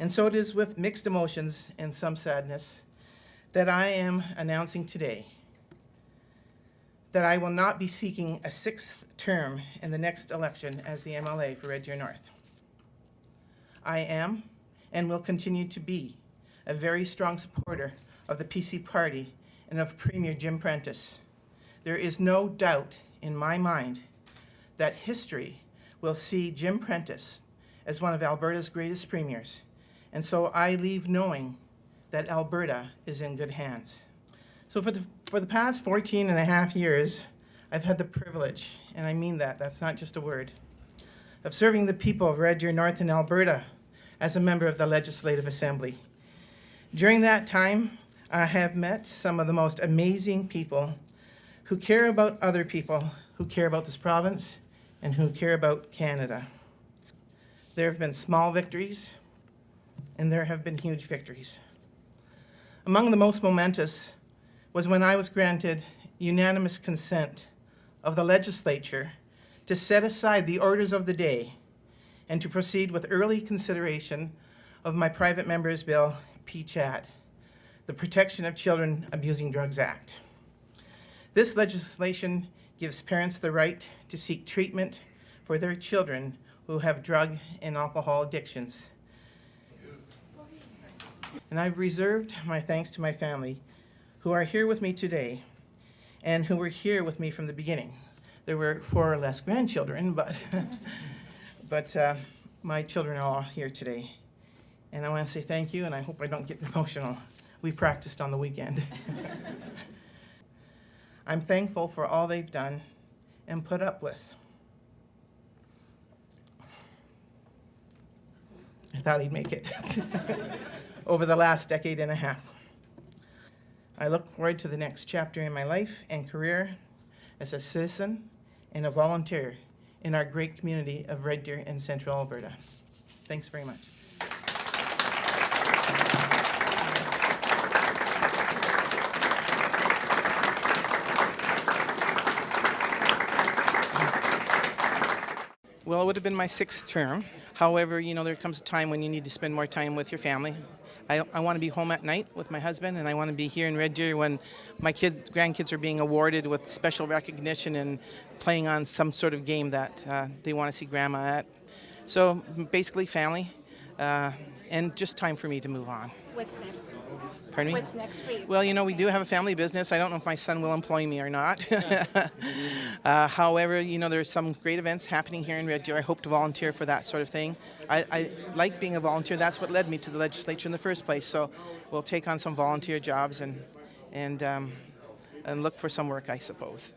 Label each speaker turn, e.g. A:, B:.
A: And so it is with mixed emotions and some sadness that I am announcing today that I will not be seeking a sixth term in the next election as the MLA for Red Deer North. I am and will continue to be a very strong supporter of the PC Party and of Premier Jim Prentice. There is no doubt in my mind that history will see Jim Prentice as one of Alberta's greatest premiers, and so I leave knowing that Alberta is in good hands. So for the past 14 and a half years, I've had the privilege, and I mean that, that's not just a word, of serving the people of Red Deer North and Alberta as a member of the Legislative Assembly. During that time, I have met some of the most amazing people who care about other people, who care about this province, and who care about Canada. There have been small victories, and there have been huge victories. Among the most momentous was when I was granted unanimous consent of the legislature to set aside the orders of the day and to proceed with early consideration of my private member's bill, PCHAD, the Protection of Children Abusing Drugs Act. This legislation gives parents the right to seek treatment for their children who have drug and alcohol addictions. And I've reserved my thanks to my family who are here with me today and who were here with me from the beginning. There were 4 less grandchildren, but, my children are all here today. And I want to say thank you, and I hope I don't get emotional. We practiced on the weekend. I'm thankful for all they've done and put up with. I thought he'd make it over the last decade and a half. I look forward to the next chapter in my life and career as a citizen and a volunteer in our great community of Red Deer and Central Alberta. Thanks very much. Well, it would have been my 6th term. However, there comes a time when you need to spend more time with your family. I want to be home at night with my husband, and I want to be here in Red Deer when my grandkids are being awarded with special recognition and playing on some sort of game that they want to see Grandma at. So basically family, and just time for me to move on.
B: What's next?
A: Pardon me?
B: What's next for you?
A: Well, we do have a family business. I don't know if my son will employ me or not. However, there's some great events happening here in Red Deer. I hope to volunteer for that sort of thing. I like being a volunteer. That's what led me to the legislature in the first place. So we'll take on some volunteer jobs and look for some work, I suppose.